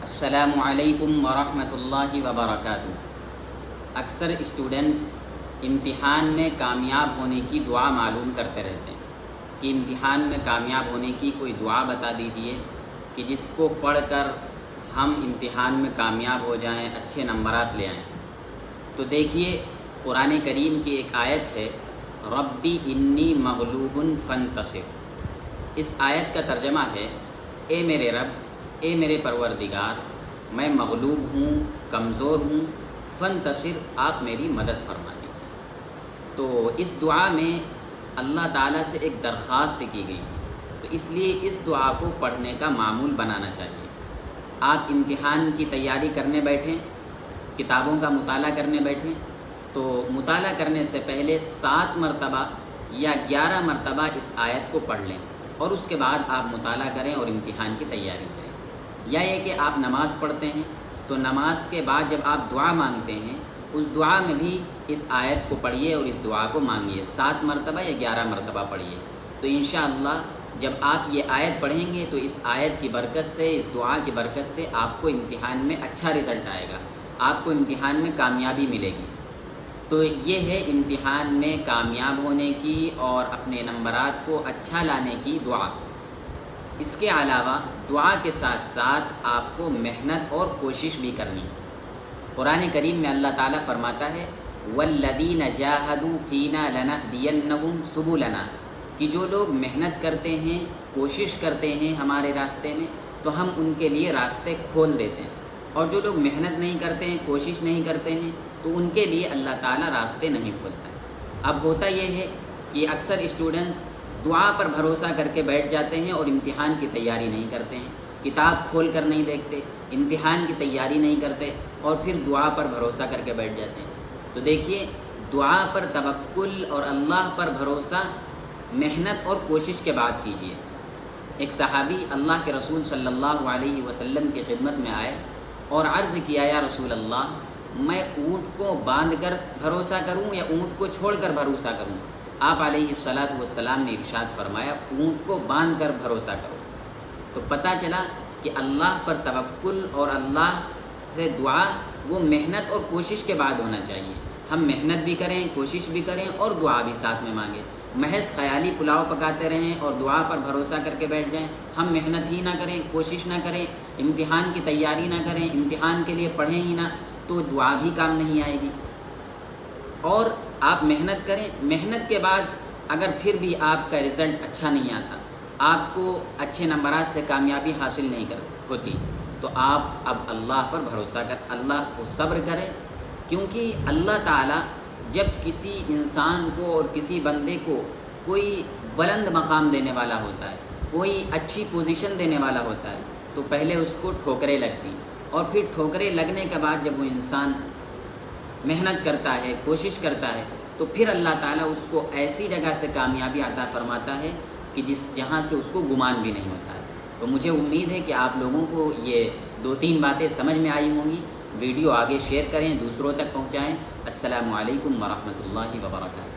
السلام علیکم ورحمۃ اللہ وبرکاتہ۔ اکثر اسٹوڈنٹس امتحان میں کامیاب ہونے کی دعا معلوم کرتے رہتے ہیں کہ امتحان میں کامیاب ہونے کی کوئی دعا بتا دیجئے کہ جس کو پڑھ کر ہم امتحان میں کامیاب ہو جائیں، اچھے نمبرات لے آئیں۔ تو دیکھیے، قرآن کریم کی ایک آیت ہے، ربی انی مغلوب فانتصر۔ اس آیت کا ترجمہ ہے، اے میرے رب، اے میرے پروردگار، میں مغلوب ہوں، کمزور ہوں، فانتصر، آپ میری مدد فرما دیجیے۔ تو اس دعا میں اللہ تعالیٰ سے ایک درخواست کی گئی ہے، تو اس لیے اس دعا کو پڑھنے کا معمول بنانا چاہیے۔ آپ امتحان کی تیاری کرنے بیٹھیں، کتابوں کا مطالعہ کرنے بیٹھیں، تو مطالعہ کرنے سے پہلے 7 مرتبہ یا 11 مرتبہ اس آیت کو پڑھ لیں، اور اس کے بعد آپ مطالعہ کریں اور امتحان کی تیاری کریں۔ یا یہ کہ آپ نماز پڑھتے ہیں تو نماز کے بعد جب آپ دعا مانگتے ہیں، اس دعا میں بھی اس آیت کو پڑھیے اور اس دعا کو مانگیے، 7 مرتبہ یا 11 مرتبہ پڑھیے۔ تو انشاءاللہ جب آپ یہ آیت پڑھیں گے تو اس آیت کی برکت سے، اس دعا کی برکت سے آپ کو امتحان میں اچھا رزلٹ آئے گا، آپ کو امتحان میں کامیابی ملے گی۔ تو یہ ہے امتحان میں کامیاب ہونے کی اور اپنے نمبرات کو اچھا لانے کی دعا۔ اس کے علاوہ دعا کے ساتھ ساتھ آپ کو محنت اور کوشش بھی کرنی ہے۔ قرآن کریم میں اللہ تعالیٰ فرماتا ہے، وَالَّذِينَ جَاهَدُوا فِينَا لَنَهْدِيَنَّهُمْ سُبُلَنَا، کہ جو لوگ محنت کرتے ہیں، کوشش کرتے ہیں ہمارے راستے میں، تو ہم ان کے لیے راستے کھول دیتے ہیں، اور جو لوگ محنت نہیں کرتے ہیں، کوشش نہیں کرتے ہیں، تو ان کے لیے اللہ تعالیٰ راستے نہیں کھولتا ہے۔ اب ہوتا یہ ہے کہ اکثر اسٹوڈنٹس دعا پر بھروسہ کر کے بیٹھ جاتے ہیں اور امتحان کی تیاری نہیں کرتے ہیں، کتاب کھول کر نہیں دیکھتے، امتحان کی تیاری نہیں کرتے، اور پھر دعا پر بھروسہ کر کے بیٹھ جاتے ہیں۔ تو دیکھیے، دعا پر توکل اور اللہ پر بھروسہ محنت اور کوشش کے بعد کیجیے۔ ایک صحابی اللہ کے رسول صلی اللہ علیہ وسلم کی خدمت میں آئے اور عرض کیا، یا رسول اللہ، میں اونٹ کو باندھ کر بھروسہ کروں یا اونٹ کو چھوڑ کر بھروسہ کروں؟ آپ علیہ الصلاۃ والسلام نے ارشاد فرمایا، اونٹ کو باندھ کر بھروسہ کرو۔ تو پتہ چلا کہ اللہ پر توکل اور اللہ سے دعا وہ محنت اور کوشش کے بعد ہونا چاہیے۔ ہم محنت بھی کریں، کوشش بھی کریں اور دعا بھی ساتھ میں مانگیں۔ محض خیالی پلاؤ پکاتے رہیں اور دعا پر بھروسہ کر کے بیٹھ جائیں، ہم محنت ہی نہ کریں، کوشش نہ کریں، امتحان کی تیاری نہ کریں، امتحان کے لیے پڑھیں ہی نہ، تو دعا بھی کام نہیں آئے گی۔ اور آپ محنت کریں، محنت کے بعد اگر پھر بھی آپ کا رزلٹ اچھا نہیں آتا، آپ کو اچھے نمبرات سے کامیابی حاصل نہیں ہوتی، تو آپ اب اللہ پر بھروسہ اللہ کو صبر کریں، کیونکہ اللہ تعالیٰ جب کسی انسان کو اور کسی بندے کو کوئی بلند مقام دینے والا ہوتا ہے، کوئی اچھی پوزیشن دینے والا ہوتا ہے، تو پہلے اس کو ٹھوکریں لگتی، اور پھر ٹھوکریں لگنے کے بعد جب وہ انسان محنت کرتا ہے، کوشش کرتا ہے، تو پھر اللہ تعالیٰ اس کو ایسی جگہ سے کامیابی عطا فرماتا ہے کہ جہاں سے اس کو گمان بھی نہیں ہوتا ہے۔ تو مجھے امید ہے کہ آپ لوگوں کو یہ 2-3 باتیں سمجھ میں آئی ہوں گی۔ ویڈیو آگے شیئر کریں، دوسروں تک پہنچائیں۔ السلام علیکم ورحمۃ اللہ وبرکاتہ۔